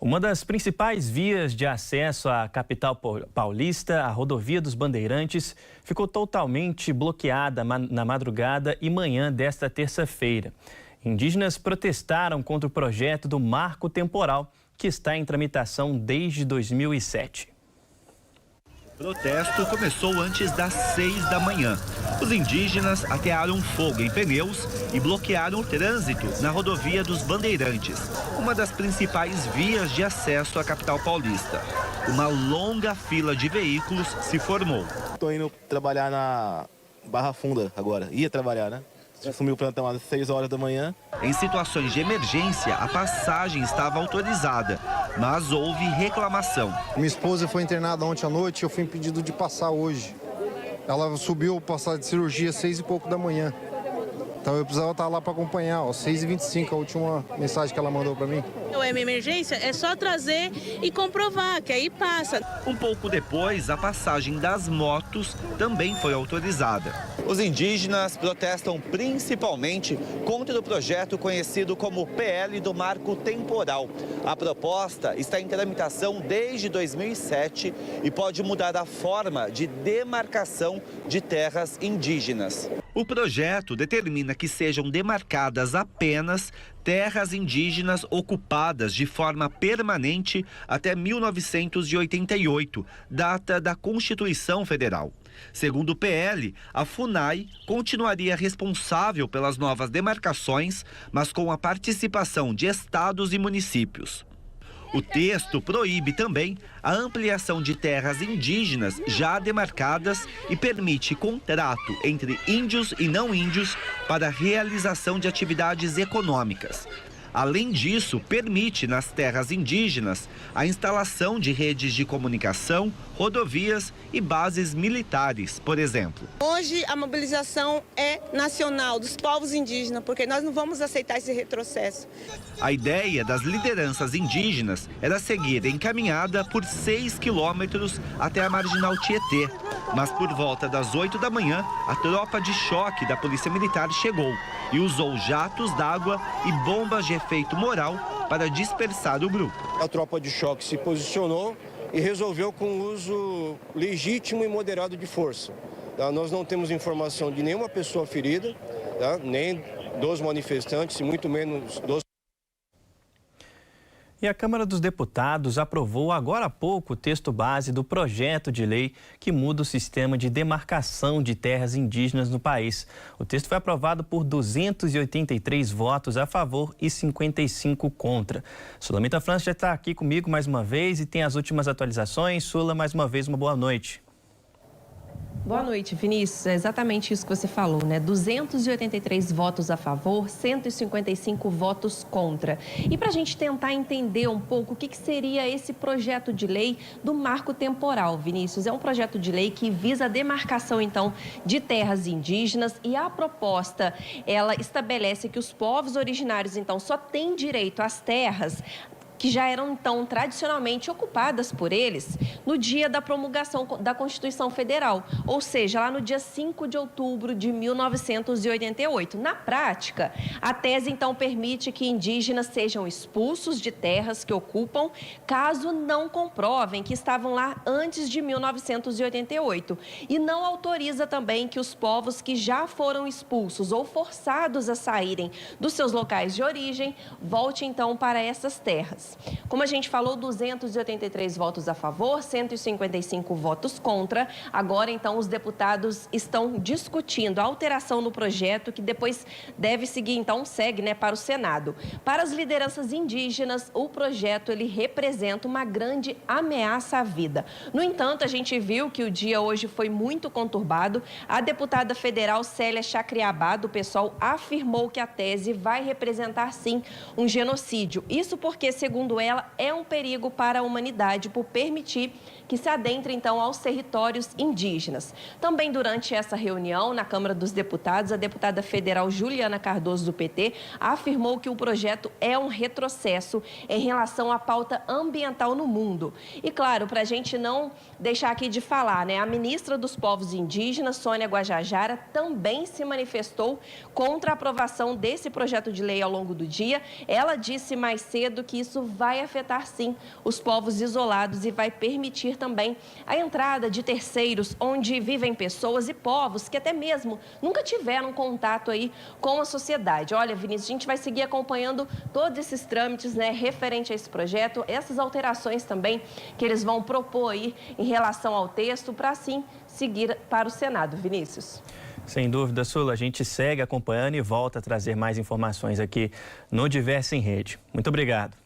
Uma das principais vias de acesso à capital paulista, a rodovia dos Bandeirantes, ficou totalmente bloqueada na madrugada e manhã desta terça-feira. Indígenas protestaram contra o projeto do Marco Temporal, que está em tramitação desde 2007. O protesto começou antes das 6 da manhã. Os indígenas atearam fogo em pneus e bloquearam o trânsito na rodovia dos Bandeirantes, uma das principais vias de acesso à capital paulista. Uma longa fila de veículos se formou. Estou indo trabalhar na Barra Funda agora. Ia trabalhar, né? Assumi o plantão às 6 horas da manhã. Em situações de emergência, a passagem estava autorizada, mas houve reclamação. Minha esposa foi internada ontem à noite e eu fui impedido de passar hoje. Ela subiu passar de cirurgia às 6 e pouco da manhã. Então eu precisava estar lá para acompanhar, às 6h25, a última mensagem que ela mandou para mim. É uma emergência, é só trazer e comprovar, que aí passa. Um pouco depois, a passagem das motos também foi autorizada. Os indígenas protestam principalmente contra o projeto conhecido como PL do Marco Temporal. A proposta está em tramitação desde 2007 e pode mudar a forma de demarcação de terras indígenas. O projeto determina que sejam demarcadas apenas terras indígenas ocupadas de forma permanente até 1988, data da Constituição Federal. Segundo o PL, a FUNAI continuaria responsável pelas novas demarcações, mas com a participação de estados e municípios. O texto proíbe também a ampliação de terras indígenas já demarcadas e permite contrato entre índios e não índios para a realização de atividades econômicas. Além disso, permite nas terras indígenas a instalação de redes de comunicação, rodovias e bases militares, por exemplo. Hoje a mobilização é nacional dos povos indígenas, porque nós não vamos aceitar esse retrocesso. A ideia das lideranças indígenas era seguir encaminhada por 6 quilômetros até a Marginal Tietê. Mas por volta das 8 da manhã, a tropa de choque da Polícia Militar chegou e usou jatos d'água e bombas de efeito moral para dispersar o grupo. A tropa de choque se posicionou e resolveu com o uso legítimo e moderado de força. Nós não temos informação de nenhuma pessoa ferida, nem dos manifestantes, e muito menos dos... E a Câmara dos Deputados aprovou agora há pouco o texto base do projeto de lei que muda o sistema de demarcação de terras indígenas no país. O texto foi aprovado por 283 votos a favor e 55 contra. Sulamita França já está aqui comigo mais uma vez e tem as últimas atualizações. Sula, mais uma vez, uma boa noite. Boa noite, Vinícius. É exatamente isso que você falou, né? 283 votos a favor, 155 votos contra. E para a gente tentar entender um pouco o que seria esse projeto de lei do Marco Temporal, Vinícius, é um projeto de lei que visa a demarcação, então, de terras indígenas e a proposta, ela estabelece que os povos originários, então, só têm direito às terras que já eram, então, tradicionalmente ocupadas por eles no dia da promulgação da Constituição Federal, ou seja, lá no dia 5 de outubro de 1988. Na prática, a tese, então, permite que indígenas sejam expulsos de terras que ocupam, caso não comprovem que estavam lá antes de 1988. E não autoriza também que os povos que já foram expulsos ou forçados a saírem dos seus locais de origem voltem, então, para essas terras. Como a gente falou, 283 votos a favor, 155 votos contra. Agora, então, os deputados estão discutindo a alteração no projeto, que depois deve seguir, então, segue, né, para o Senado. Para as lideranças indígenas, o projeto, ele representa uma grande ameaça à vida. No entanto, a gente viu que o dia hoje foi muito conturbado. A deputada federal Célia Chacriabá, do PSOL, afirmou que a tese vai representar, sim, um genocídio. Isso porque, segundo ela, é um perigo para a humanidade por permitir que se adentre, então, aos territórios indígenas. Também durante essa reunião na Câmara dos Deputados, a deputada federal Juliana Cardoso, do PT, afirmou que o projeto é um retrocesso em relação à pauta ambiental no mundo. E, claro, para a gente não deixar aqui de falar, né, a ministra dos Povos Indígenas, Sônia Guajajara, também se manifestou contra a aprovação desse projeto de lei ao longo do dia. Ela disse mais cedo que isso vai afetar sim os povos isolados e vai permitir também a entrada de terceiros onde vivem pessoas e povos que até mesmo nunca tiveram contato aí com a sociedade. Olha, Vinícius, a gente vai seguir acompanhando todos esses trâmites, né, referente a esse projeto, essas alterações também que eles vão propor aí em relação ao texto para assim seguir para o Senado. Vinícius. Sem dúvida, Sula, a gente segue acompanhando e volta a trazer mais informações aqui no Diverso em Rede. Muito obrigado.